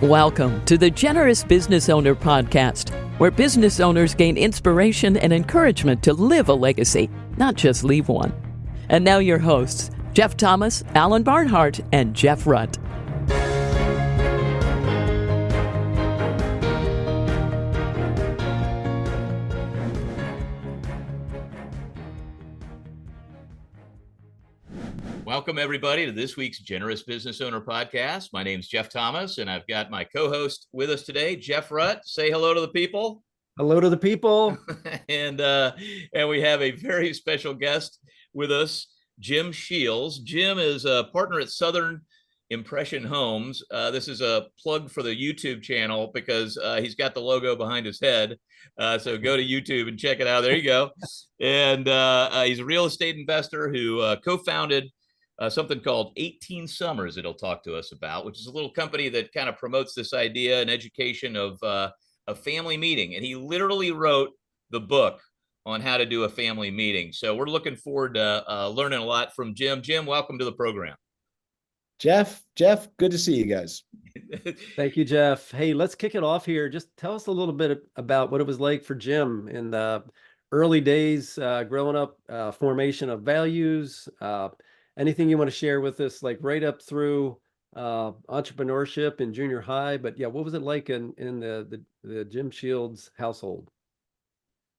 Welcome to the Generous Business Owner Podcast, where business owners gain inspiration and encouragement to live a legacy, not just leave one. And now your hosts, Jeff Thomas, Alan Barnhart, and Jeff Rutt. Welcome, everybody, to this week's Generous Business Owner Podcast. My name's Jeff Thomas, and I've got my co-host with us today, Jeff Rutt. Say hello to the people. Hello to the people. and we have a very special guest with us, Jim Sheils. Jim is a partner at Southern Impression Homes. This is a plug for the YouTube channel because he's got the logo behind his head. So go to YouTube and check it out. There you go. And he's a real estate investor who co-founded something called 18 Summers that he'll talk to us about, which is a little company that kind of promotes this idea and education of a family meeting. And he literally wrote the book on how to do a family meeting. So we're looking forward to learning a lot from Jim. Jim, welcome to the program. Jeff, good to see you guys. Thank you, Jeff. Hey, let's kick it off here. Just tell us a little bit about what it was like for Jim in the early days, growing up, formation of values, anything you want to share with us, like right up through entrepreneurship in junior high. But yeah, what was it like in the Jim Shields household?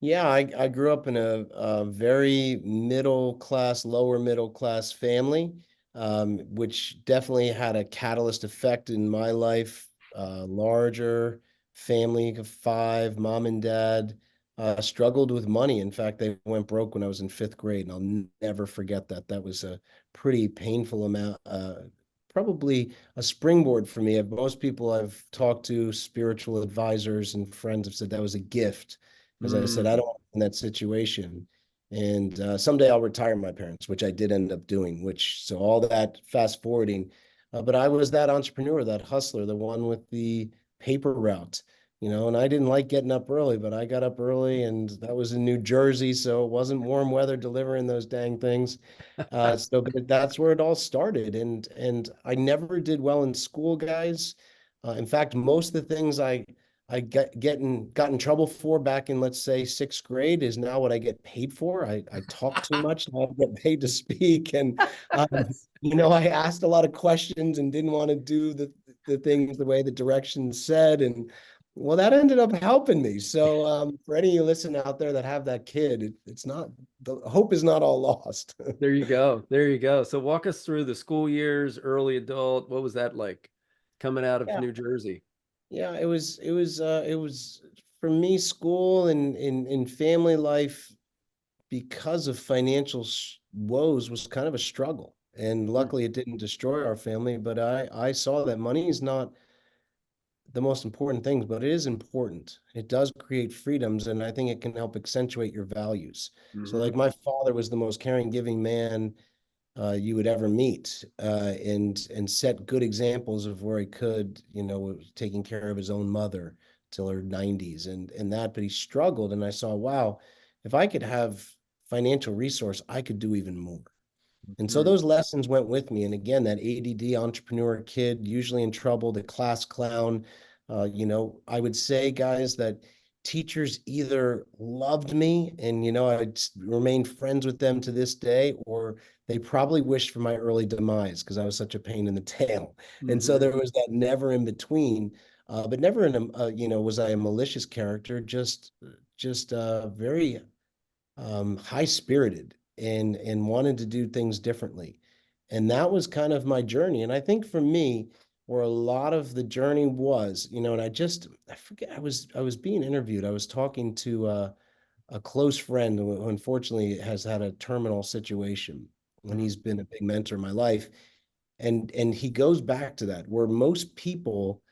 Yeah, I grew up in a very lower middle class family, which definitely had a catalyst effect in my life. Larger family of 5, mom and dad. Struggled with money. In fact, they went broke when I was in 5th grade, and I'll never forget that. That was a pretty painful amount, probably a springboard for me. Most people I've talked to, spiritual advisors and friends, have said that was a gift, because I said, I don't want to be in that situation. And someday I'll retire my parents, which I did end up doing, so all that fast forwarding. But I was that entrepreneur, that hustler, the one with the paper route. And I didn't like getting up early, but I got up early, and that was in New Jersey, so it wasn't warm weather delivering those dang things. So that's where it all started. And I never did well in school, guys. In fact, most of the things I got in trouble for back in, let's say, 6th grade is now what I get paid for. I talk too much, and I get paid to speak. And I asked a lot of questions and didn't want to do the things the way the directions said. And well, that ended up helping me. So for any of you listening out there that have that kid, it's not, the hope is not all lost. There you go. So walk us through the school years, early adult. What was that like coming out of New Jersey? Yeah, it was for me, school and in family life, because of financial woes, was kind of a struggle. And luckily it didn't destroy our family, but I saw that money is not the most important things, but it is important. It does create freedoms, and I think it can help accentuate your values. So like, my father was the most caring, giving man you would ever meet, and set good examples of where he could, taking care of his own mother till her 90s and that, but he struggled. And I saw, wow, if I could have financial resource, I could do even more. And so those lessons went with me. And again, that ADD entrepreneur kid, usually in trouble, the class clown, I would say, guys, that teachers either loved me and, I'd remain friends with them to this day, or they probably wished for my early demise because I was such a pain in the tail. And so there was that never in between, but never was I a malicious character, just very high-spirited and wanted to do things differently. And that was kind of my journey. And I think for me, where a lot of the journey was, and I forget, I was being interviewed. I was talking to a close friend who unfortunately has had a terminal situation, and he's been a big mentor in my life. And he goes back to that, where most people,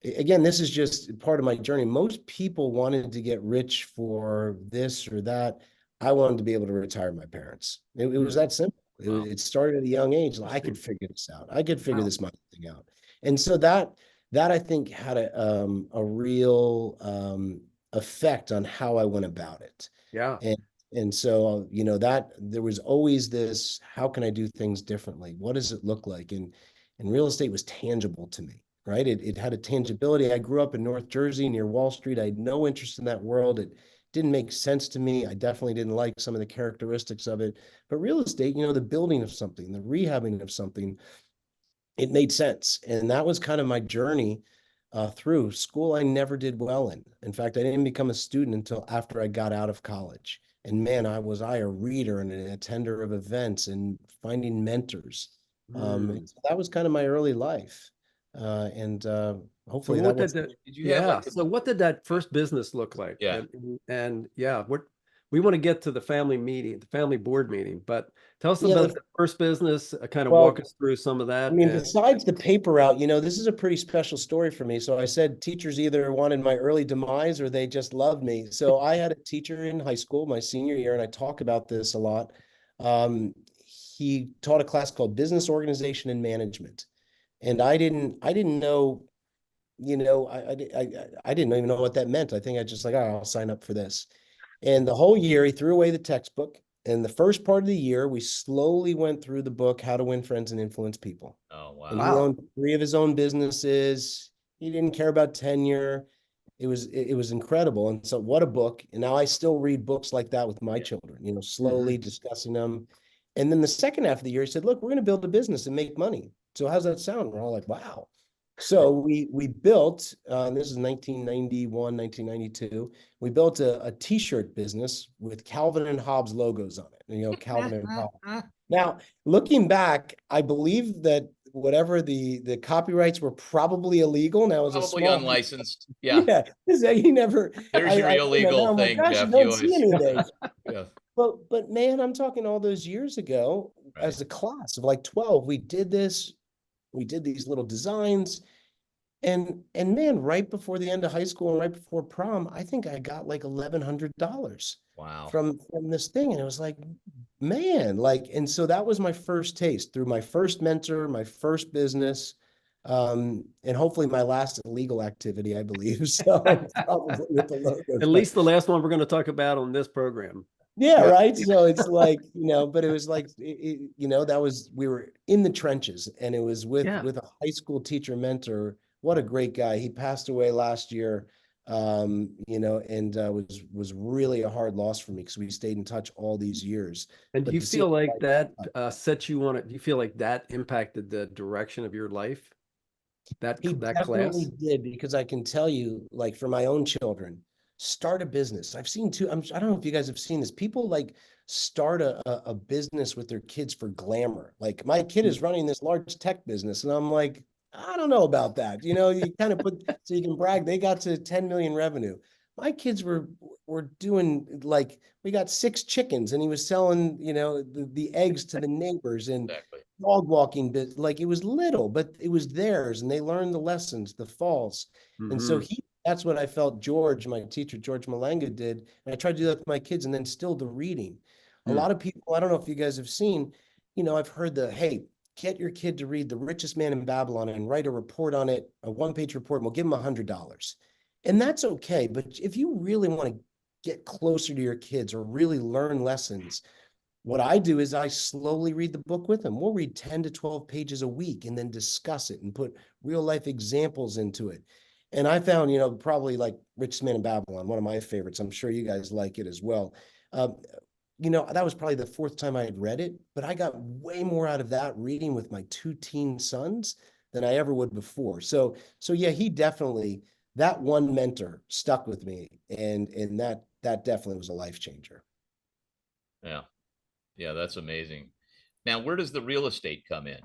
again, this is just part of my journey. Most people wanted to get rich for this or that. I wanted to be able to retire my parents. It was that simple. Wow. It started at a young age. I could figure this out. I could figure this money thing out. And so that I think had a real effect on how I went about it. Yeah. And so, that there was always this, how can I do things differently? What does it look like? And real estate was tangible to me. right? It had a tangibility. I grew up in North Jersey near Wall Street. I had no interest in that world. It didn't make sense to me. I definitely didn't like some of the characteristics of it. But real estate, the building of something, the rehabbing of something, it made sense. And that was kind of my journey through school. I never did well in. In fact, I didn't become a student until after I got out of college. And man, was I a reader and an attender of events and finding mentors. And so that was kind of my early life. And hopefully that was. Did you have like So what did that first business look like? Yeah. And yeah, we want to get to the family meeting, the family board meeting, but tell us about the first business, kind of walk us through some of that. I mean, besides the paper route, this is a pretty special story for me. So I said teachers either wanted my early demise or they just loved me. So I had a teacher in high school, my senior year, and I talk about this a lot. He taught a class called Business Organization and Management. And I didn't know, I didn't even know what that meant. I think I just like, oh, I'll sign up for this. And the whole year he threw away the textbook. And the first part of the year, we slowly went through the book, How to Win Friends and Influence People. Oh, wow. And he owned 3 of his own businesses. He didn't care about tenure. It was incredible. And so what a book. And now I still read books like that with my children, slowly discussing them. And then the second half of the year, he said, look, we're going to build a business and make money. So how's that sound? We're all like, wow. So we built, this is 1991, 1992, we built a t-shirt business with Calvin and Hobbes logos on it. Calvin and Hobbes. Now, looking back, I believe that whatever the copyrights were probably illegal. Now, it was probably unlicensed. Yeah. Yeah. He never. There's your illegal thing, Jeff. You don't see anything. Yeah. But man, I'm talking all those years ago, as a class of like 12, we did this. We did these little designs, and man, right before the end of high school and right before prom, I think I got like $1,100. Wow. From this thing. And it was like, man, and so that was my first taste through my first mentor, my first business, and hopefully my last illegal activity, I believe. So probably with the logos. At least the last one we're going to talk about on this program. Yeah, right. So it's like, but it was like, that was, we were in the trenches, and it was with a high school teacher mentor. What a great guy. He passed away last year, and was really a hard loss for me because we stayed in touch all these years. And do you feel like that set you on it? Do you feel like that impacted the direction of your life? That definitely class did, because I can tell you, like, for my own children, start a business. I've seen too. I don't know if you guys have seen this. People like start a business with their kids for glamour. Like, my kid is running this large tech business, and I'm like, I don't know about that. You kind of put so you can brag. They got to 10 million revenue. My kids were doing, like, we got 6 chickens, and he was selling, the eggs to the neighbors, and dog walking bit. Like, it was little, but it was theirs, and they learned the lessons, the falls. And so that's what I felt George, my teacher, George Malanga, did. And I tried to do that with my kids, and then still the reading. A lot of people, I don't know if you guys have seen, I've heard hey, get your kid to read The Richest Man in Babylon and write a report on it, a 1-page report, and we'll give them $100. And that's okay. But if you really want to get closer to your kids or really learn lessons, what I do is I slowly read the book with them. We'll read 10 to 12 pages a week and then discuss it and put real life examples into it. And I found, probably like Richest Man in Babylon, one of my favorites. I'm sure you guys like it as well. That was probably the 4th time I had read it, but I got way more out of that reading with my 2 teen sons than I ever would before. So yeah, he definitely, that one mentor stuck with me, and that definitely was a life changer. Yeah. Yeah, that's amazing. Now, where does the real estate come in?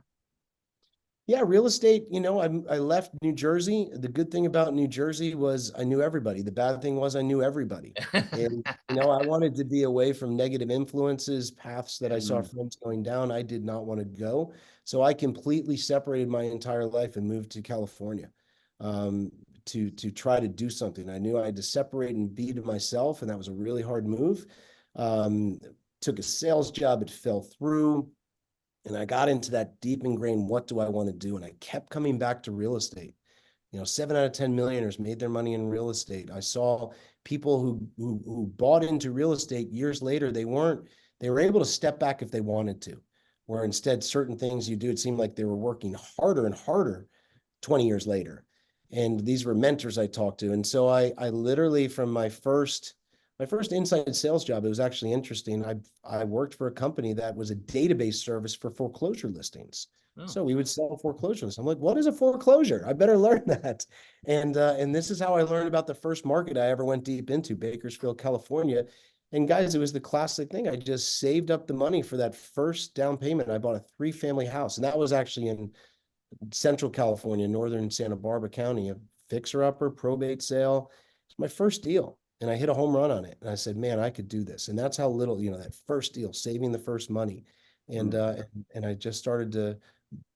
Yeah, real estate, I left New Jersey. The good thing about New Jersey was I knew everybody. The bad thing was I knew everybody. And, I wanted to be away from negative influences, paths that I saw friends going down. I did not want to go. So I completely separated my entire life and moved to California to try to do something. I knew I had to separate and be to myself, and that was a really hard move. Took a sales job. It fell through. And I got into that deep ingrained, what do I want to do? And I kept coming back to real estate. 7 out of 10 millionaires made their money in real estate. I saw people who bought into real estate years later. They were able to step back if they wanted to, where instead certain things you do, it seemed like they were working harder and harder 20 years later. And these were mentors I talked to. And so I literally, from my first inside sales job, it was actually interesting. I worked for a company that was a database service for foreclosure listings. Oh. So we would sell foreclosures. I'm like, what is a foreclosure? I better learn that. And this is how I learned about the first market I ever went deep into, Bakersfield, California. And guys, it was the classic thing. I just saved up the money for that first down payment. I bought a 3-family house, and that was actually in Central California, northern Santa Barbara County, a fixer-upper probate sale. It's my first deal, and I hit a home run on it. And I said, man, I could do this. And that's how little, that first deal, saving the first money. And I just started to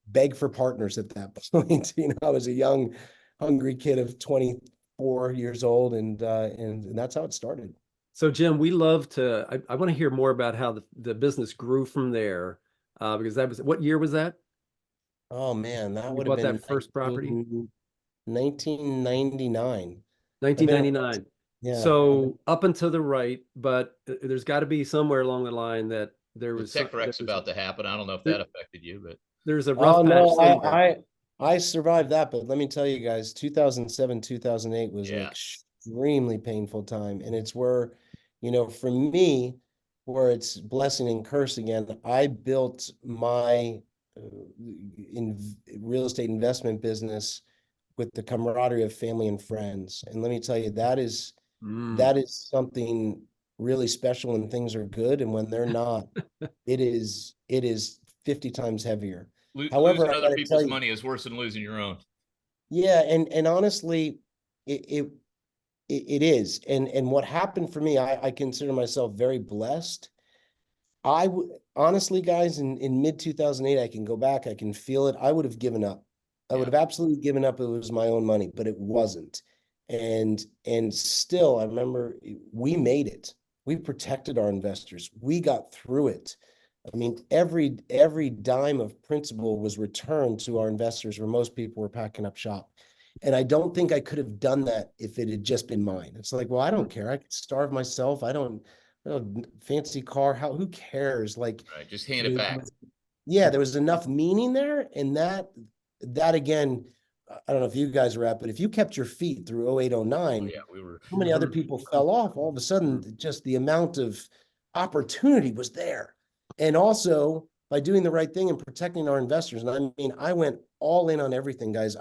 beg for partners at that point. I was a young, hungry kid of 24 years old, and that's how it started. So Jim, we love to, I want to hear more about how the business grew from there, because that was, what year was that? Oh man, that would You have bought been that first property? 1999. 1999. Yeah. So up and to the right, but there's got to be somewhere along the line that there The was tech wreck's about to happen. I don't know if that affected you, but there's a rough patch no, somewhere. I survived that, but let me tell you guys, 2007, 2008 was an extremely painful time. And it's where, for me, where it's blessing and curse again, I built my in real estate investment business with the camaraderie of family and friends. And let me tell you, that is something really special when things are good, and when they're not, it is 50 times heavier. However, losing I other gotta people's tell you, money is worse than losing your own. yeah, and honestly, it is. And what happened for me, I consider myself very blessed. I would honestly, guys, in mid 2008, I can go back, I can feel it. I would have given up. I would have absolutely given up. It was my own money, but it wasn't. And still, I remember we made it. We protected our investors. We got through it. I mean, every dime of principal was returned to our investors, where most people were packing up shop. And I don't think I could have done that if it had just been mine. It's like, well, I don't care. I could starve myself. I don't fancy car. Who cares? Like, right, just hand it back. Yeah, there was enough meaning there. And that again, I don't know if you guys were at, but if you kept your feet through 08, 09, Yeah, we were. how many other people fell off? All of a sudden, just the amount of opportunity was there. And also by doing the right thing and protecting our investors. And I mean, I went all in on everything, guys.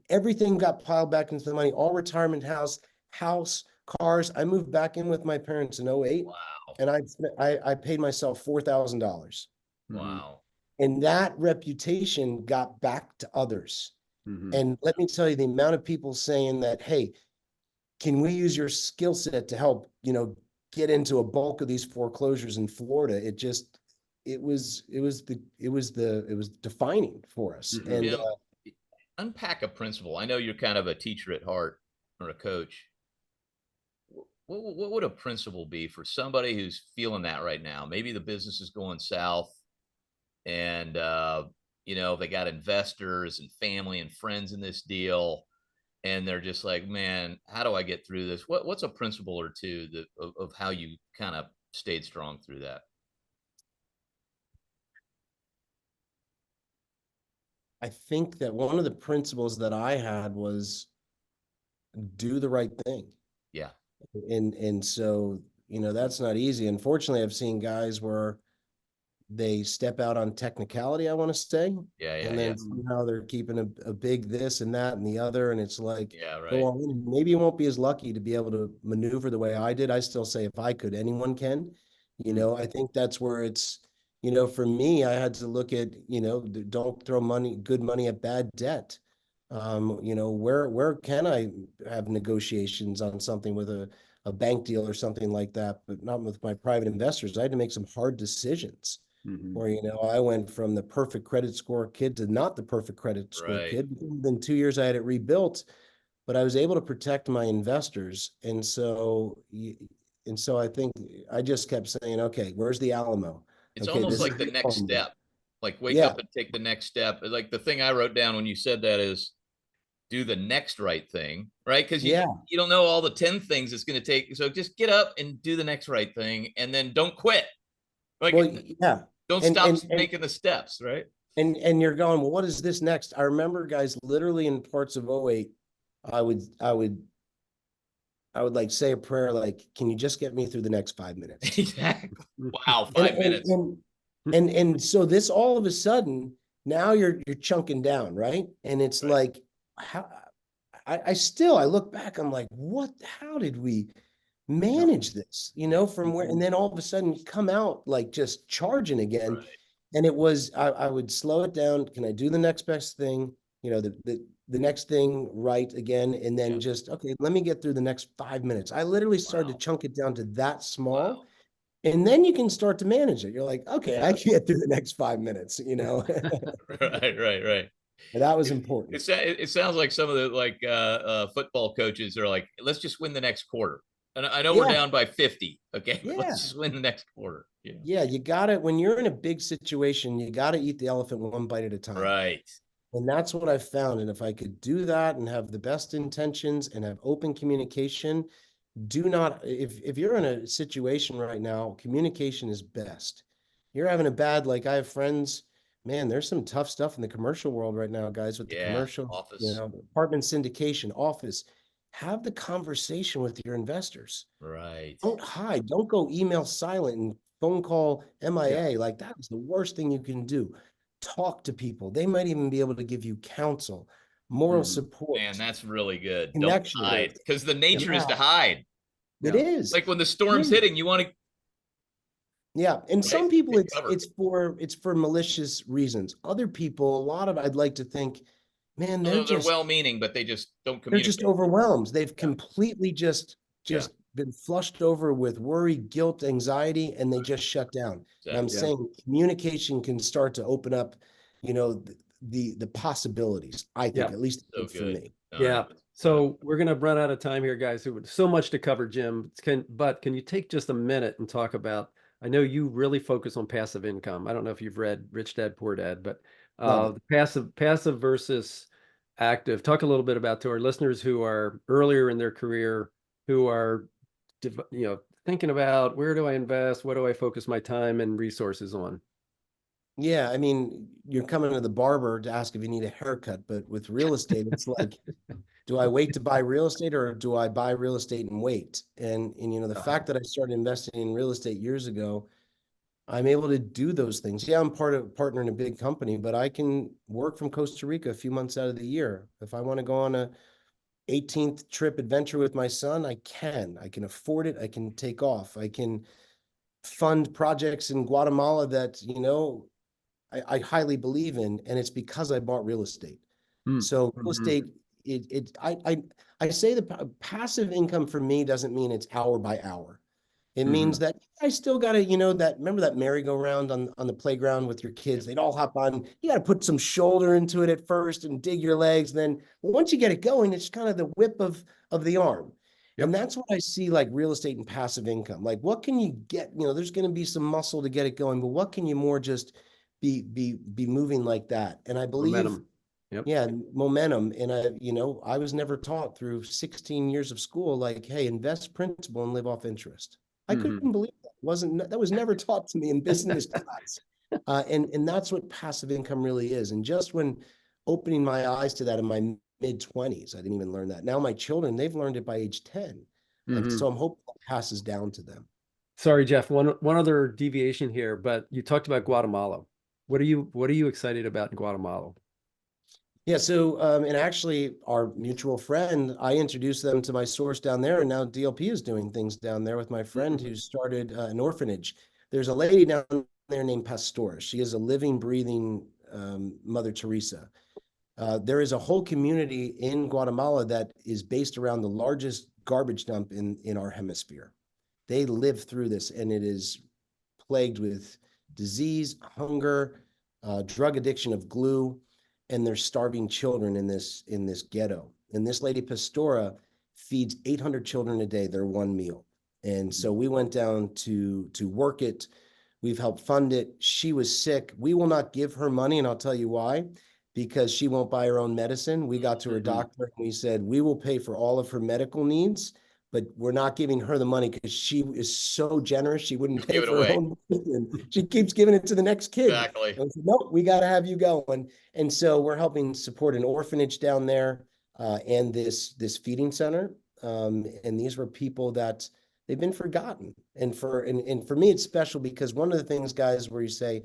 Everything got piled back into the money, all retirement house, cars. I moved back in with my parents in 08. Wow. And I paid myself $4,000. Wow. And that reputation got back to others. And let me tell you, the amount of people saying that, hey, can we use your skill set to help, get into a bulk of these foreclosures in Florida? It was defining for us. And Jim, unpack a principle. I know you're kind of a teacher at heart, or a coach. What would a principle be for somebody who's feeling that right now? Maybe the business is going south, and they got investors and family and friends in this deal, and they're just like, man, how do I get through this? What's a principle or two of how you kind of stayed strong through that? I think that one of the principles that I had was do the right thing. Yeah. And so, that's not easy. Unfortunately, I've seen guys where they step out on technicality, I want to say. And then somehow they're keeping a big this and that and the other. And it's like, go all in. Maybe you won't be as lucky to be able to maneuver the way I did. I still say, if I could, anyone can. I think that's where it's, for me, I had to look at, don't throw good money at bad debt. Where can I have negotiations on something with a bank deal or something like that, but not with my private investors? I had to make some hard decisions. Where, I went from the perfect credit score kid to not the perfect credit score kid. Within 2 years, I had it rebuilt, but I was able to protect my investors. And so I think I just kept saying, okay, where's the Alamo? It's Okay, almost like the next step, like wake up and take the next step. Like the thing I wrote down when you said that is do the next right thing, right? Because you don't know all the 10 things it's going to take. So just get up and do the next right thing, and then don't quit. Like, don't stop making the steps, right? And you're going, well, what is this next? I remember, guys, literally in parts of '08, I would like say a prayer, like, can you just get me through the next 5 minutes? Exactly. Wow, And 5 minutes. and so this all of a sudden, now you're chunking down, right? And it's Right. like, how I look back, I'm like, how did we manage this? From where, and then all of a sudden you come out like just charging again. Right. And it was, I would slow it down. Can I do the next best thing? The next thing right again, and then just, okay, let me get through the next 5 minutes. I literally started to chunk it down to that small. Wow. And then you can start to manage it. You're like, okay, I can get through the next 5 minutes, Right. That was important. It sounds like some of the football coaches are like, let's just win the next quarter. And I know we're Yeah. down by 50. Okay. But Yeah. let's just win the next quarter. Yeah. You gotta, when you're in a big situation, you gotta eat the elephant one bite at a time. Right. And that's what I found. And if I could do that and have the best intentions and have open communication, if you're in a situation right now, communication is best. You're having a bad, like I have friends, man, there's some tough stuff in the commercial world right now, guys, with the commercial, office. apartment syndication, office. Have the conversation with your investors. Right. Don't hide. Don't go email silent and phone call MIA. Like, that is the worst thing you can do. Talk to people. They might even be able to give you counsel, moral support. Man, that's really good. Connection. Don't hide, because the nature is to hide. It is. Like when the storm's hitting, you want to. Yeah. And some Right? people, Take cover. it's for malicious reasons. Other people, a lot of, I'd like to think, man, they're They're just, well-meaning, but they just don't they're just communicate. overwhelmed. They've completely just been flushed over with worry, guilt, anxiety, and they just shut down. And I'm saying communication can start to open up, the possibilities, I think, at least So for me. So we're going to run out of time here, guys. So much to cover, Jim. Can you take just a minute and talk about, I know you really focus on passive income. I don't know if you've read Rich Dad, Poor Dad, but passive versus active. Talk a little bit about, to our listeners who are earlier in their career, who are, thinking about, where do I invest? What do I focus my time and resources on? Yeah, I mean, you're coming to the barber to ask if you need a haircut, but with real estate, it's like, do I wait to buy real estate, or do I buy real estate and wait? And the fact that I started investing in real estate years ago, I'm able to do those things. Yeah, I'm partner in a big company, but I can work from Costa Rica a few months out of the year. If I want to go on a 18th trip adventure with my son, I can afford it. I can take off. I can fund projects in Guatemala that, I highly believe in, and it's because I bought real estate. So real estate, I say the passive income for me doesn't mean it's hour by hour. It means that I still got to, remember that merry-go-round on the playground with your kids? They'd all hop on. You got to put some shoulder into it at first and dig your legs. Then once you get it going, it's kind of the whip of the arm. And that's what I see, like real estate and passive income. Like, what can you get? There's going to be some muscle to get it going, but what can you more just be moving like that? And I believe momentum. And I was never taught through 16 years of school, like, hey, invest principal and live off interest. I couldn't believe that. That was never taught to me in business class. And that's what passive income really is. And just when opening my eyes to that in my mid-20s, I didn't even learn that. Now my children, they've learned it by age 10. So I'm hoping that passes down to them. Sorry, Jeff, one other deviation here, but you talked about Guatemala. What are you excited about in Guatemala? Yeah, so and actually our mutual friend, I introduced them to my source down there, and now DLP is doing things down there with my friend who started an orphanage. There's a lady down there named Pastora. She is a living, breathing Mother Teresa. There is a whole community in Guatemala that is based around the largest garbage dump in our hemisphere. They live through this, and it is plagued with disease, hunger, drug addiction of glue, and they're starving children in this ghetto. And this lady Pastora feeds 800 children a day, their one meal. And so we went down to work it. We've helped fund it. She was sick. We will not give her money, and I'll tell you why. Because she won't buy her own medicine. We got to her doctor and we said, we will pay for all of her medical needs, but we're not giving her the money because she is so generous. She wouldn't pay Give it for her away. own. And she keeps giving it to the next kid. Exactly. And we said, nope, we got to have you going. And so we're helping support an orphanage down there and this feeding center. And these were people that they've been forgotten. And for me, it's special because one of the things, guys, where you say,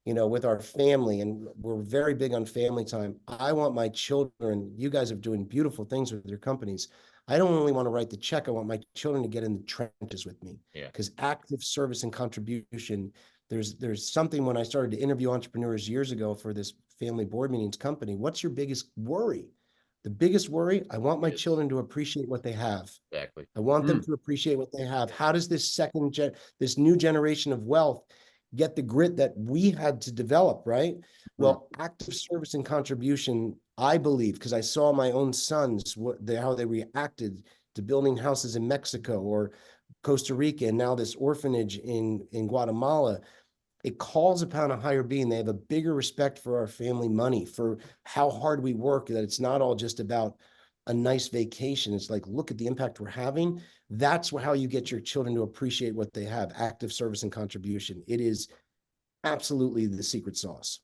you know, with our family, and we're very big on family time. I want my children, you guys are doing beautiful things with your companies. I don't only want to write the check. I want my children to get in the trenches with me. Yeah. Because active service and contribution, there's something when I started to interview entrepreneurs years ago for this family board meetings company. What's your biggest worry? The biggest worry, I want my children to appreciate what they have. Exactly. I want them to appreciate what they have. How does this this new generation of wealth get the grit that we had to develop, right? Well, active service and contribution, I believe, because I saw my own sons, how they reacted to building houses in Mexico or Costa Rica, and now this orphanage in Guatemala. It calls upon a higher being. They have a bigger respect for our family money, for how hard we work, that it's not all just about a nice vacation. It's like, look at the impact we're having. That's how you get your children to appreciate what they have, active service and contribution. It is absolutely the secret sauce.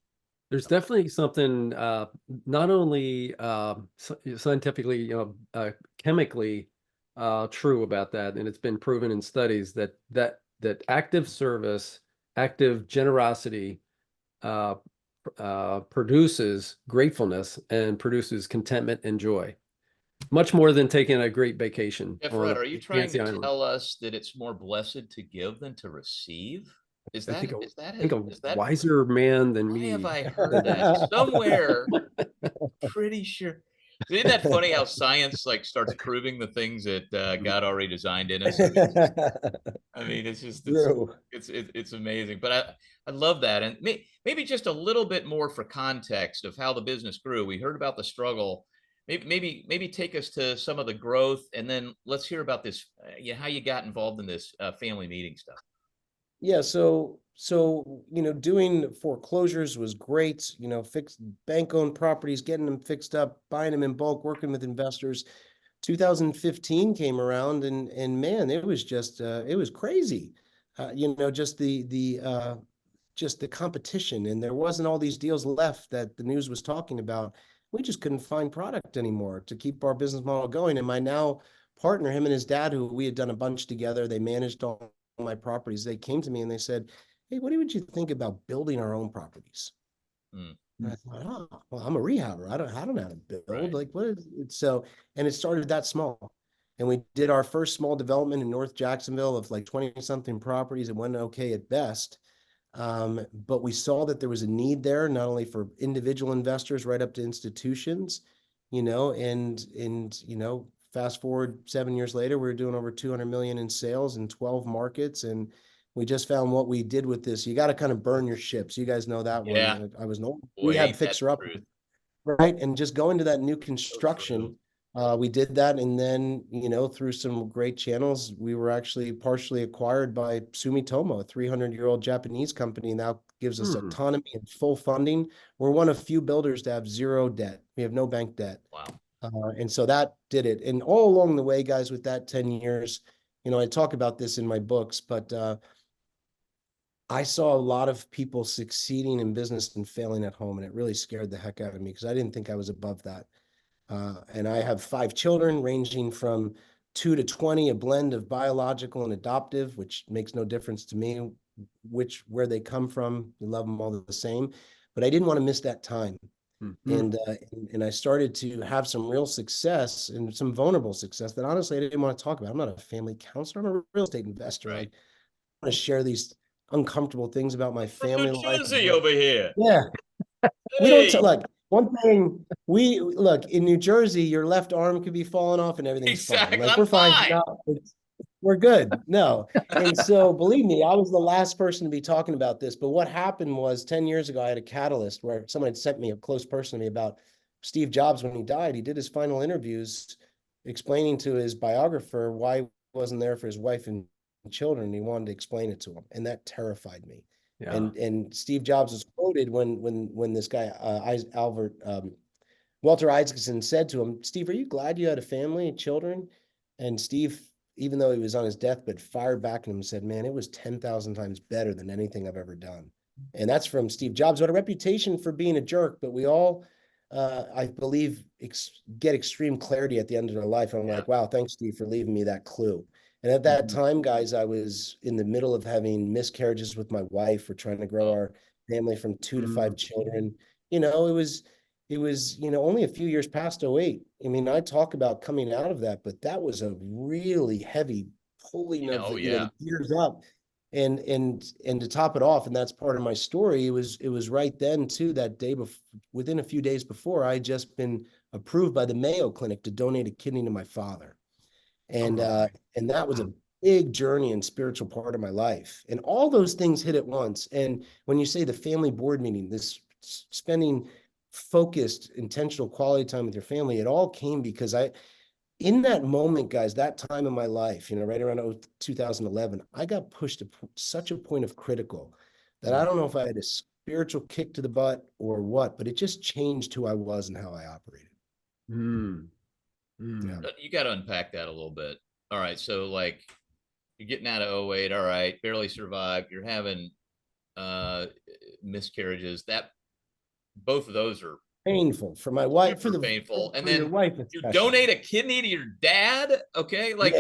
There's definitely something not only scientifically, chemically true about that, and it's been proven in studies that active service, active generosity produces gratefulness and produces contentment and joy. Much more than taking a great vacation. Yeah, Fred, are you trying to tell us that it's more blessed to give than to receive? Is that a wiser man than me? Why have I heard that somewhere? Pretty sure. Isn't that funny how science like starts proving the things that God already designed in us? I mean, it's just it's amazing. But I love that, and maybe just a little bit more for context of how the business grew. We heard about the struggle. Maybe take us to some of the growth, and then let's hear about this. How you got involved in this family meeting stuff. Yeah, so you know, doing foreclosures was great. You know, fixed bank-owned properties, getting them fixed up, buying them in bulk, working with investors. 2015 came around, and man, it was just it was crazy. You know, just the competition, and there wasn't all these deals left that the news was talking about. We just couldn't find product anymore to keep our business model going. And my now partner, him and his dad, who we had done a bunch together, they managed all my properties. They came to me and they said, "Hey, what would you think about building our own properties?" And I thought, oh, well, I'm a rehabber. I don't know how to build. Right. Like, what is it? So, and it started that small. And we did our first small development in North Jacksonville of like 20 something properties. It went okay at best. But we saw that there was a need there, not only for individual investors right up to institutions, you know, and you know, fast forward 7 years later, we were doing over 200 million in sales in 12 markets. And we just found what we did with this. You got to kind of burn your ships. You guys know that one. I was no rehab fixer up, right? And just go into that new construction. We did that. And then, you know, through some great channels, we were actually partially acquired by Sumitomo, a 300-year-old Japanese company. Now gives us autonomy and full funding. We're one of few builders to have zero debt. We have no bank debt. Wow. And so that did it. And all along the way, guys, with that 10 years, you know, I talk about this in my books, but I saw a lot of people succeeding in business and failing at home. And it really scared the heck out of me because I didn't think I was above that. And I have 5 children ranging from 2 to 20, a blend of biological and adoptive, which makes no difference to me where they come from. We love them all the same, but I didn't want to miss that time. And I started to have some real success and some vulnerable success that honestly I didn't want to talk about. I'm not a family counselor. I'm a real estate investor. Right. I want to share these uncomfortable things about my family New life. Jersey over here. Yeah. We don't like one thing. We look in New Jersey, your left arm could be falling off and everything's fine. Like we're fine. No, we're good. No. And so believe me, I was the last person to be talking about this. But what happened was 10 years ago, I had a catalyst where someone had sent me a close person to me about Steve Jobs when he died. He did his final interviews explaining to his biographer why he wasn't there for his wife and children. He wanted to explain it to him. And that terrified me. Yeah. And Steve Jobs was quoted when this guy Walter Isaacson said to him, "Steve, are you glad you had a family and children?" And Steve even though he was on his deathbed, fired back at him and said, man, it was 10,000 times better than anything I've ever done. And that's from Steve Jobs, who had a reputation for being a jerk, but we all, I believe, get extreme clarity at the end of their life. I'm like, wow, thanks, Steve, for leaving me that clue. And at that time, guys, I was in the middle of having miscarriages with my wife. We're trying to grow our family from 2 to 5 children. You know, it was, you know, only a few years past '08. I mean, I talk about coming out of that, but that was a really heavy pulling of the, you know, the gears up. And to top it off, and that's part of my story, it was right then too, that day before, within a few days before, I had just been approved by the Mayo Clinic to donate a kidney to my father. And that was a big journey and spiritual part of my life. And all those things hit at once. And when you say the family board meeting, this spending focused, intentional quality time with your family, it all came because in that moment, guys, that time in my life, you know, right around 2011, I got pushed to such a point of critical that I don't know if I had a spiritual kick to the butt or what, but it just changed who I was and how I operated. Yeah. You got to unpack that a little bit. All right. So like you're getting out of '08. All right. Barely survived. You're having miscarriages. That both of those are painful for my wife, for painful. For and then your wife, you donate a kidney to your dad. Okay. Like,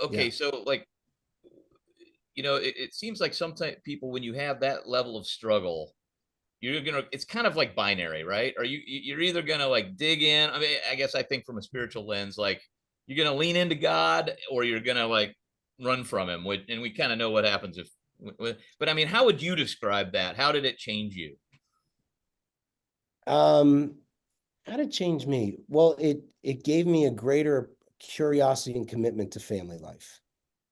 okay. So like, you know, it seems like sometimes people, when you have that level of struggle, it's kind of like binary, right? You're either gonna like dig in. I mean, I guess I think from a spiritual lens, like you're gonna lean into God or you're gonna like run from him. And we kind of know what happens but I mean, how would you describe that? How did it change you? How did it change me? Well, it gave me a greater curiosity and commitment to family life.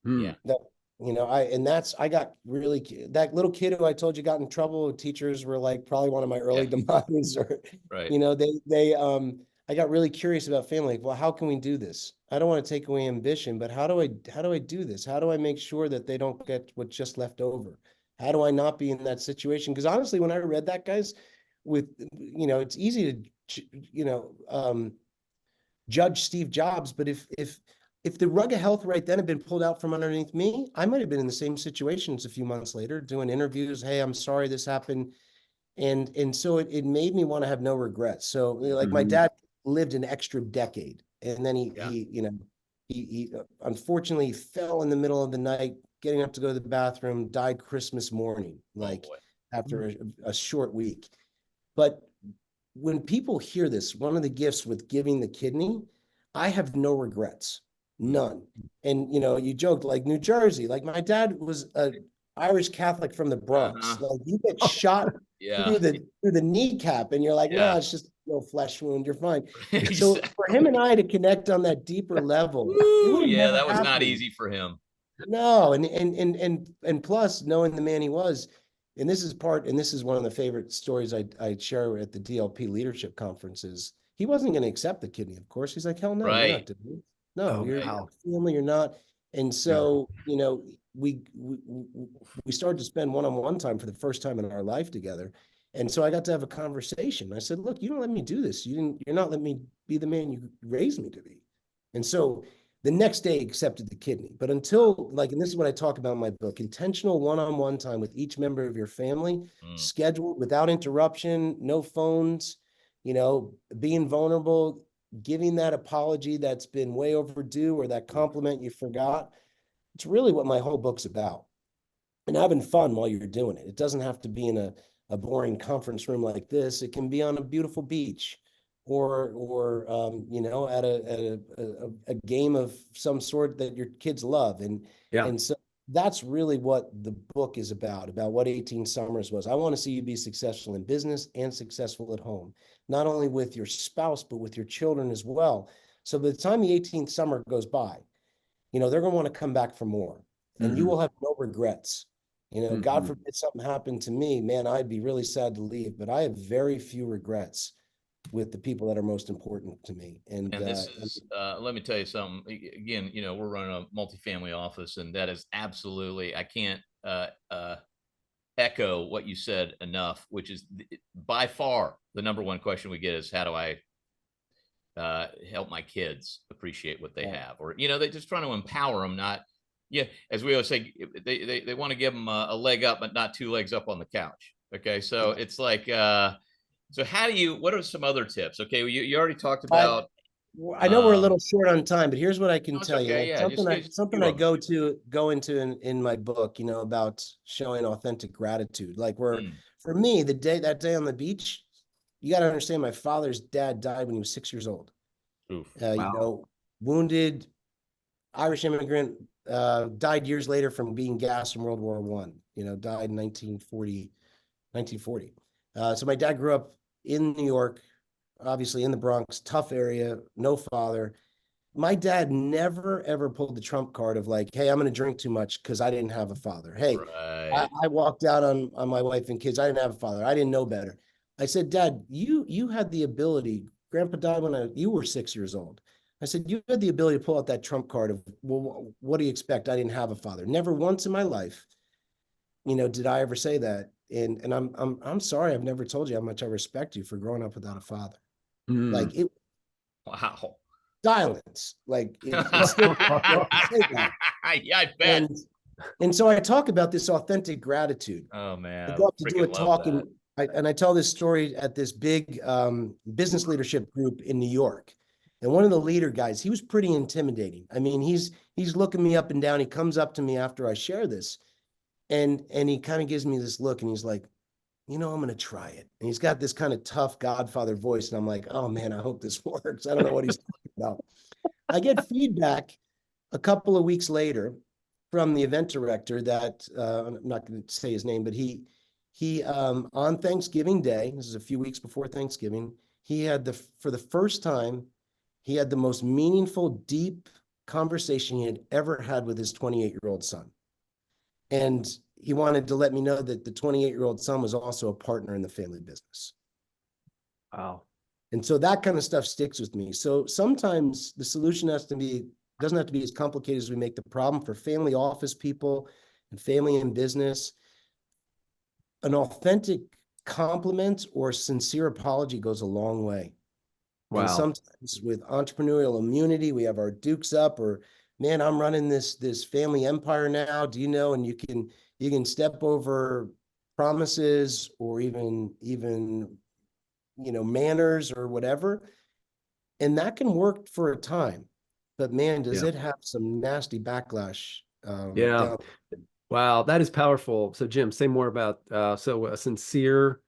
Yeah. That, you know, I got really, that little kid who I told you got in trouble, teachers were like probably one of my early demise, or, you know, I got really curious about family. Like, well, how can we do this? I don't want to take away ambition, but how do I do this? How do I make sure that they don't get what's just left over? How do I not be in that situation? Because honestly, when I read that, guys, you know, it's easy to, you know, judge Steve Jobs, but if the rug of health right then had been pulled out from underneath me, I might have been in the same situations a few months later doing interviews. Hey, I'm sorry this happened. And so it made me want to have no regrets. So like my dad lived an extra decade, and then he you know, he unfortunately fell in the middle of the night, getting up to go to the bathroom, died Christmas morning, like after a short week. But when people hear this, one of the gifts with giving the kidney, I have no regrets. None. And, you know, you joked like New Jersey, like my dad was a Irish Catholic from the Bronx. Like you get shot through the kneecap and you're like, no, it's just a little flesh wound. You're fine. So for him and I to connect on that deeper level, that was not easy for him. No. And plus knowing the man he was, and this is one of the favorite stories I share at the DLP leadership conferences. He wasn't going to accept the kidney, of course. He's like, hell no, you're not doing it. No, you're family, you're not. And so, you know, we started to spend one-on-one time for the first time in our life together. And so I got to have a conversation. I said, look, you don't let me do this. You're not letting me be the man you raised me to be. And so the next day accepted the kidney. But until, like, and this is what I talk about in my book, intentional one-on-one time with each member of your family, scheduled without interruption, no phones, you know, being vulnerable, giving that apology that's been way overdue or that compliment you forgot. It's really what my whole book's about. And having fun while you're doing it. It doesn't have to be in a boring conference room like this. It can be on a beautiful beach or you know, at a game of some sort that your kids love. And so that's really what the book is about what 18 Summers was. I want to see you be successful in business and successful at home, not only with your spouse, but with your children as well. So by the time the 18th summer goes by, you know, they're going to want to come back for more, and you will have no regrets. You know, God forbid something happened to me, man, I'd be really sad to leave, but I have very few regrets with the people that are most important to me. And this is, let me tell you something. Again, you know, we're running a multifamily office, and that is absolutely, I can't echo what you said enough, which is by far the number one question we get is, how do I help my kids appreciate what they have, or, they're just trying to empower them, not, as we always say, they want to give them a leg up, but not two legs up on the couch. Okay. So it's like, so what are some other tips? Okay. You already talked about, I know we're a little short on time, but here's what I can it's tell you. okay. Like Yeah. something I go into in my book, about showing authentic gratitude. Like for me, that day on the beach, you got to understand, my father's dad died when he was 6 years old. Oof. Wounded Irish immigrant, died years later from being gassed in World War I, died in 1940. So my dad grew up in New York, obviously in the Bronx, tough area, no father. My dad never, ever pulled the trump card of like, hey, I'm going to drink too much because I didn't have a father. Hey, right. I walked out on my wife and kids. I didn't have a father. I didn't know better. I said, Dad, you had the ability. Grandpa died when you were 6 years old. I said, you had the ability to pull out that trump card of, well, what do you expect? I didn't have a father. Never once in my life, did I ever say that. And I'm sorry, I've never told you how much I respect you for growing up without a father. Like it. Wow. Silence. Like it's still say that. Yeah, I bet. And so I talk about this authentic gratitude. Oh man, I go up to do a talk, and I tell this story at this big business leadership group in New York. And one of the leader guys, he was pretty intimidating. I mean, he's looking me up and down. He comes up to me after I share this, and he kind of gives me this look, and he's like, I'm going to try it. And he's got this kind of tough Godfather voice. And I'm like, oh man, I hope this works. I don't know what he's talking about. I get feedback a couple of weeks later from the event director that, I'm not going to say his name, but he on Thanksgiving Day, this is a few weeks before Thanksgiving, for the first time, he had the most meaningful, deep conversation he had ever had with his 28-year-old son. And he wanted to let me know that the 28-year-old son was also a partner in the family business. Wow. And so that kind of stuff sticks with me. So sometimes the solution doesn't have to be as complicated as we make the problem. For family office people and family in business, an authentic compliment or sincere apology goes a long way. Wow. And sometimes with entrepreneurial immunity, we have our dukes up, or man, I'm running this family empire now. Do you know? And you can step over promises or even manners or whatever. And that can work for a time, but man, does it have some nasty backlash. Wow, that is powerful. So Jim, say more about so a sincere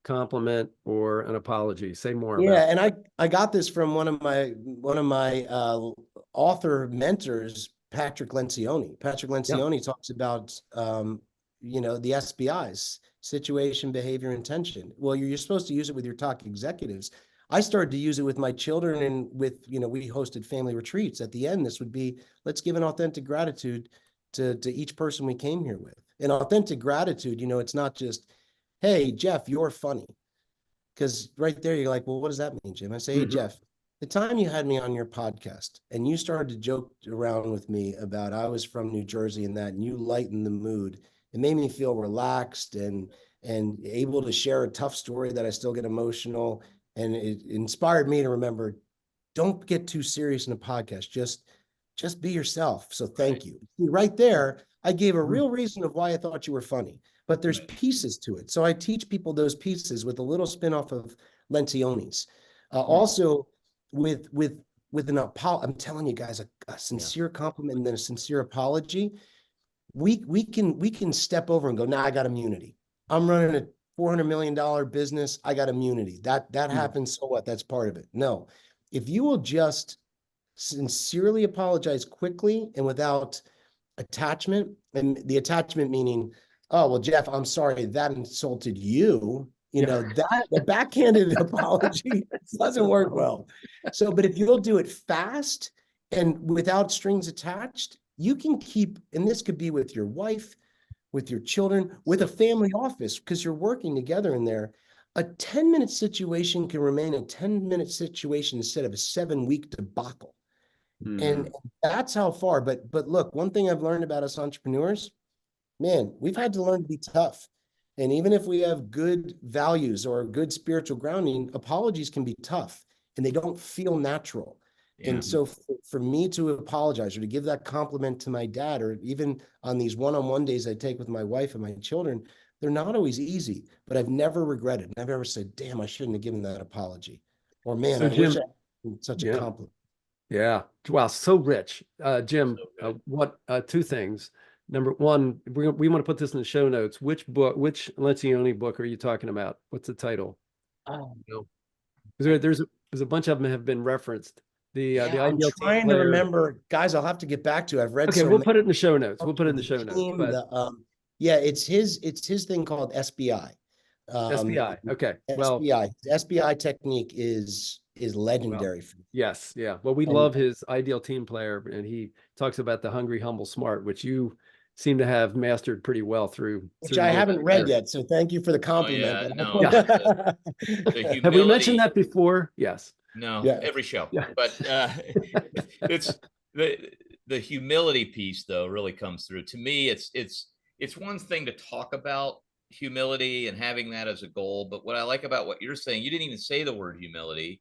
compliment or an apology. Say more about. And I got this from one of my author mentors, Patrick Lencioni. Patrick Lencioni talks about the SBIs, situation, behavior, intention. Well, you're supposed to use it with your top executives. I started to use it with my children, and with, we hosted family retreats. At the end, this would be, let's give an authentic gratitude to each person we came here with. And authentic gratitude, it's not just, hey, Jeff, you're funny. Because right there, you're like, well, what does that mean, Jim? I say, hey, Jeff, the time you had me on your podcast and you started to joke around with me about I was from New Jersey and you lightened the mood. It made me feel relaxed and able to share a tough story that I still get emotional. And it inspired me to remember, don't get too serious in a podcast. Just be yourself. So thank you. Right there, I gave a real reason of why I thought you were funny, but there's pieces to it. So I teach people those pieces with a little spin-off of Lencioni's. Also with an apology, I'm telling you guys, a sincere compliment and then a sincere apology. We can step over and go, nah, I got immunity. I'm running a $400 million business. I got immunity. That happens. So what? That's part of it. No, if you will just sincerely apologize quickly and without attachment, and the attachment meaning, oh, well, Jeff, I'm sorry that insulted you. That the backhanded apology doesn't work well. So, but if you'll do it fast and without strings attached, you can keep, and this could be with your wife, with your children, with a family office, because you're working together in there. A 10-minute situation can remain a 10-minute situation instead of a 7-week debacle. And that's how far. But look, one thing I've learned about us entrepreneurs, man, we've had to learn to be tough. And even if we have good values or good spiritual grounding, apologies can be tough. and they don't feel natural. Yeah. And so for me to apologize or to give that compliment to my dad, or even on these one-on-one days I take with my wife and my children, they're not always easy, but I've never regretted. I've ever said, damn, I shouldn't have given that apology. Or man, So I wish Jim, I had such a yeah, compliment. yeah. Wow, so rich. Jim, So good. what two things. Number one, we want to put this in the show notes. Which book, which Lencioni book are you talking about? What's the title? Oh, no. There's a bunch of them have been referenced. The Yeah, I'm ideal team trying to player. remember. Guys, I'll have to get back to you. I've read Okay, so we'll many. put it in the show notes. We'll put it in the show notes. Team, But yeah, it's his thing called SBI. SBI. Okay. Well, SBI technique is well, legendary. yes, yeah. Well, we And love his ideal team player, and he talks about the hungry, humble, smart, which you seem to have mastered pretty well through which through I your haven't read career. yet, so thank you for the Oh compliment. yeah, but no, Yeah. the Have we mentioned humility. that before? Yes. No, Yeah. every show. Yeah. But it's the humility piece though really comes through. To me, it's one thing to talk about humility and having that as a goal, but what I like about what you're saying, you didn't even say the word humility.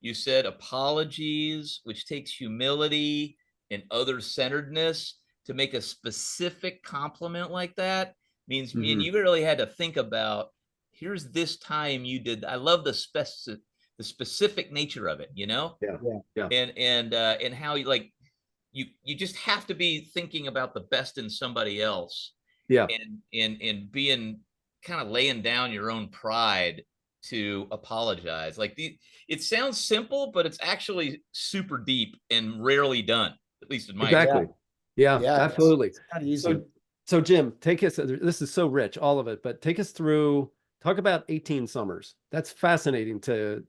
You said apologies, which takes humility and other centeredness to make a specific compliment like that means me and Mhm. you really had to think about here's this time you did. I love the specific nature of it, you know, Yeah. Yeah. Yeah. and how you like you just have to be thinking about the best in somebody else Yeah. and being kind of laying down your own pride to apologize. Like it sounds simple, but it's actually super deep and rarely done, at least in my experience. Exactly. Yeah, Yeah, absolutely. it's not easy. So Jim, take us, this is so rich, all of it, but take us through, talk about 18 summers. That's fascinating to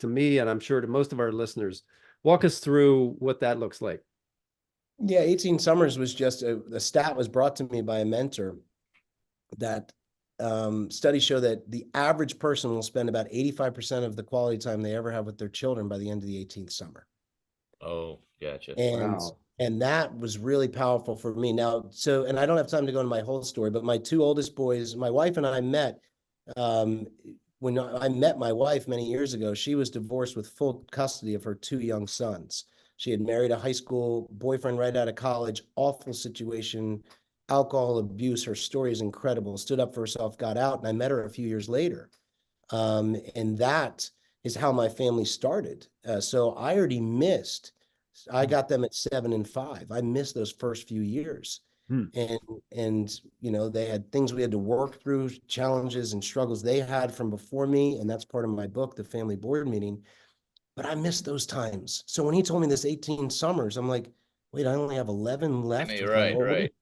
me, and I'm sure to most of our listeners. Walk us through what that looks like. Yeah, 18 summers was just a stat was brought to me by a mentor that studies show that the average person will spend about 85% of the quality time they ever have with their children by the end of the 18th summer. Oh, gotcha. And Wow. and that was really powerful for me. Now, so and I don't have time to go into my whole story, but my two oldest boys, my wife and I met um, when I met my wife many years ago. She was divorced with full custody of her two young sons. She had married a high school boyfriend right out of college, awful situation, alcohol abuse. Her story is incredible. Stood up for herself, got out, and I met her a few years later. And that is how my family started. So I already missed. I got them at 7 and 5. I missed those first few years. Hmm. And you know, they had things we had to work through, challenges and struggles they had from before me. And that's part of my book, The Family Board Meeting. But I missed those times. So when he told me this 18 summers, I'm like, wait, I only have 11 left with my Right, oldest. right.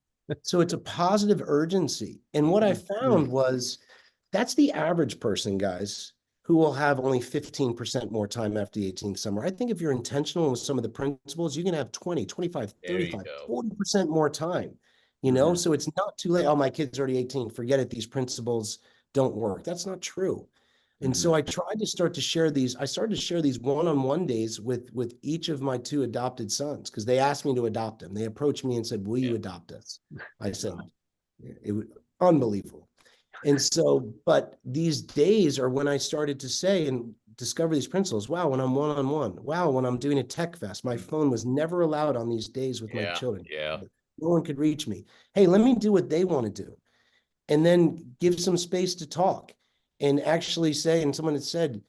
So it's a positive urgency. And what I found was that's the average person, guys, who will have only 15% more time after the 18th summer. I think if you're intentional with some of the principles, you can have 20, 25, There you 35, go. 40% more time, you know? So it's not too late. Oh, my kid's already 18. Forget it. These principles don't work. That's not true. And so I tried to start to share these. I started to share these one-on-one days with each of my two adopted sons because they asked me to adopt them. They approached me and said, "Will you adopt us?" I said, "It was unbelievable." And so, but these days are when I started to say and discover these principles. Wow, when I'm one-on-one. Wow, when I'm doing a tech fest. My phone was never allowed on these days with my Yeah, children. yeah. No one could reach me. Hey, let me do what they want to do, and then give some space to talk. And actually say, and someone had said,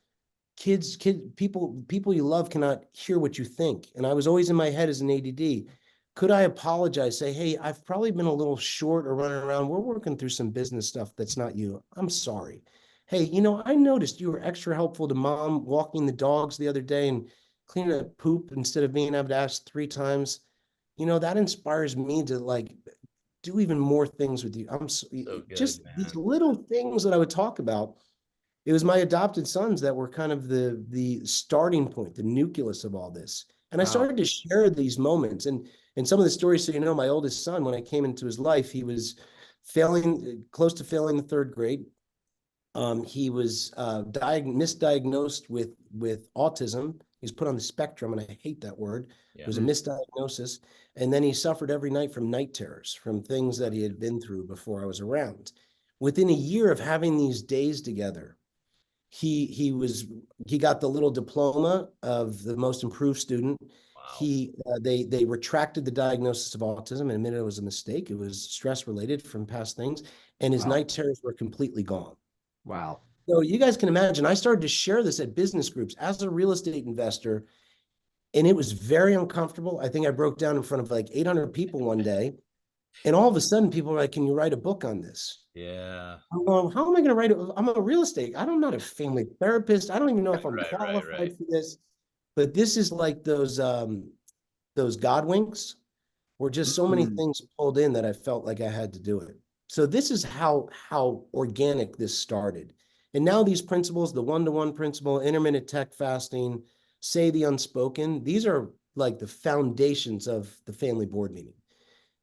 people you love cannot hear what you think. And I was always in my head as an ADD. Could I apologize? Say, hey, I've probably been a little short or running around. We're working through some business stuff that's not you. I'm sorry. Hey, you know, I noticed you were extra helpful to mom walking the dogs the other day and cleaning up poop instead of being able to ask 3 times. You know, that inspires me to like do even more things with you. So good, Just these man. little things that I would talk about. It was my adopted sons that were kind of the starting point, the nucleus of all this. And I Wow. started to share these moments and some of the stories. So, you know, my oldest son, when I came into his life, he was close to failing the 3rd grade. He was misdiagnosed with autism. He was put on the spectrum, and I hate that word. It was a misdiagnosis. And then he suffered every night from night terrors, from things that he had been through before I was around. Within a year of having these days together, He got the little diploma of the most improved student. Wow. They retracted the diagnosis of autism and admitted it was a mistake. It was stress related from past things, and his night terrors were completely gone. Wow. So you guys can imagine, I started to share this at business groups as a real estate investor, and it was very uncomfortable. I think I broke down in front of like 800 people one day, and all of a sudden people were like, "Can you write a book on this?" Yeah. I'm going, how am I going to write it? I'm a real estate. I'm not a family therapist. I don't even know if I'm Right. qualified for this. But this is like those God winks, where just so many things pulled in that I felt like I had to do it. So this is how organic this started. And now these principles, the one-to-one principle, intermittent tech fasting, say the unspoken, these are like the foundations of the family board meeting.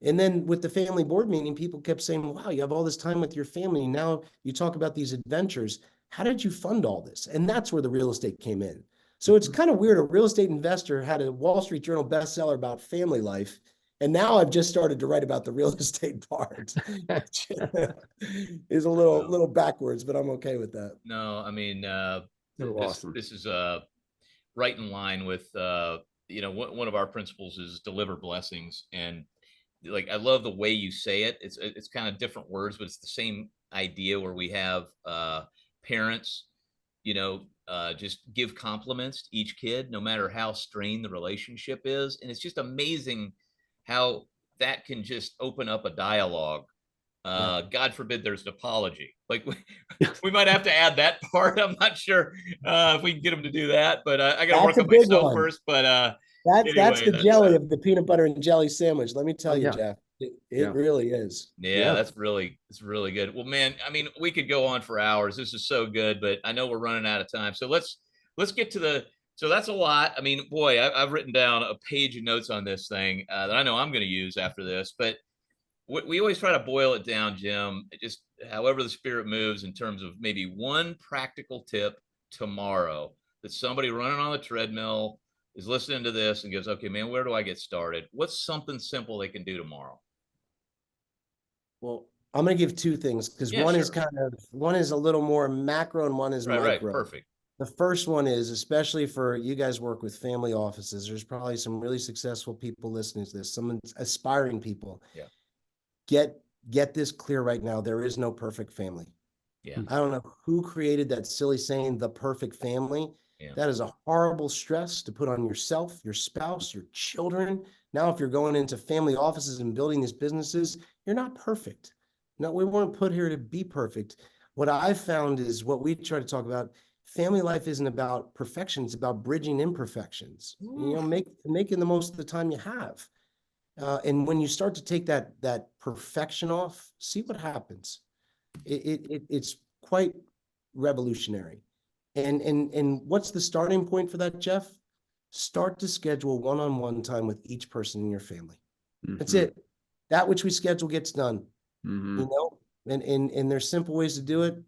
And then with the family board meeting, people kept saying, wow, you have all this time with your family. Now you talk about these adventures. How did you fund all this? And that's where the real estate came in. So it's kind of weird. A real estate investor had a Wall Street Journal bestseller about family life. And now I've just started to write about the real estate part. Which is a little backwards, but I'm okay with that. No, I mean, Awesome. this is right in line with, one of our principles is deliver blessings. And like, I love the way you say it. It's kind of different words, but it's the same idea where we have parents, just give compliments to each kid, no matter how strained the relationship is. And it's just amazing how that can just open up a dialogue. God forbid there's an apology. Like we might have to add that part. I'm not sure if we can get them to do that, but I got to work on myself first. But that's the jelly of the peanut butter and jelly sandwich. Let me tell you, Jeff, it really is. Yeah, it's really good. Well, man, I mean, we could go on for hours. This is so good, but I know we're running out of time. So let's get to so that's a lot. I mean, boy, I've written down a page of notes on this thing that I know I'm going to use after this, but we always try to boil it down, Jim, just however the spirit moves in terms of maybe one practical tip tomorrow that somebody running on the treadmill is listening to this and goes, okay, man, where do I get started? What's something simple they can do tomorrow? Well, I'm going to give two things because one is a little more macro and one is micro. Right, perfect. The first one is, especially for you guys work with family offices, there's probably some really successful people listening to this, some aspiring people. Yeah. Get this clear right now. There is no perfect family. Yeah. I don't know who created that silly saying, the perfect family. Yeah. That is a horrible stress to put on yourself, your spouse, your children. Now, if you're going into family offices and building these businesses, you're not perfect. No, we weren't put here to be perfect. What I've found is what we try to talk about, family life isn't about perfection. It's about bridging imperfections, making the most of the time you have. And when you start to take that perfection off, see what happens. It's quite revolutionary. And what's the starting point for that, Jeff? Start to schedule one-on-one time with each person in your family. That's it. That which we schedule gets done. And there's simple ways to do it.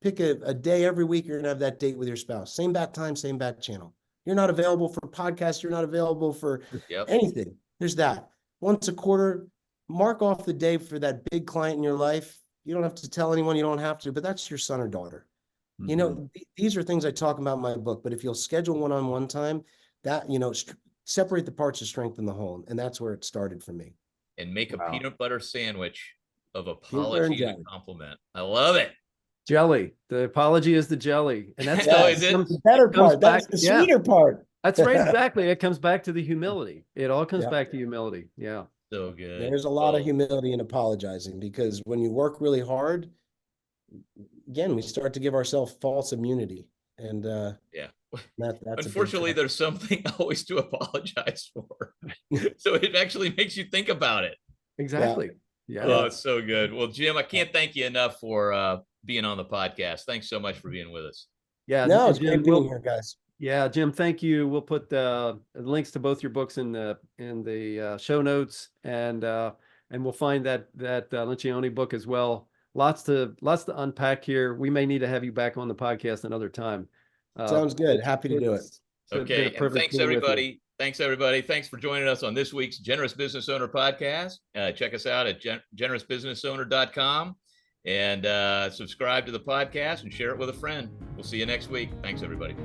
Pick a day every week. You're gonna have that date with your spouse. Same bat time, same bat channel. You're not available for podcasts. You're not available for anything. There's that. Once a quarter, mark off the day for that big client in your life. You don't have to tell anyone, you don't have to, but that's your son or daughter. These are things I talk about in my book, but if you'll schedule one-on-one time, that, separate the parts to strengthen the whole. And that's where it started for me. And make a peanut butter sandwich of apology and compliment. I love it. Jelly. The apology is the jelly. And that's the better part. That's the sweeter part. That's right. Exactly. It comes back to the humility. It all comes back to humility. Yeah. So good. There's a lot of humility in apologizing, because when you work really hard, again, we start to give ourselves false immunity. And that's unfortunately, there's something always to apologize for. So it actually makes you think about it. Exactly. Yeah. Oh, it's so good. Well, Jim, I can't thank you enough for being on the podcast. Thanks so much for being with us. Yeah. No, it's great being here, guys. Yeah, Jim, thank you. We'll put links to both your books in the show notes, and we'll find that Lencioni book as well. Lots to unpack here. We may need to have you back on the podcast another time. Sounds good. Happy to do it. Okay. And thanks everybody. Thanks everybody. Thanks for joining us on this week's Generous Business Owner podcast. Check us out at generousbusinessowner.com. And subscribe to the podcast and share it with a friend. We'll see you next week. Thanks, everybody.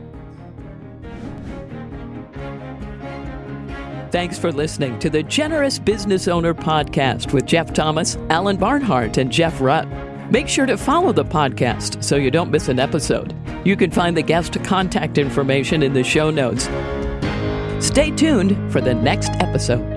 Thanks for listening to the Generous Business Owner Podcast with Jeff Thomas, Alan Barnhart, and Jeff Rutt. Make sure to follow the podcast so you don't miss an episode. You can find the guest contact information in the show notes. Stay tuned for the next episode.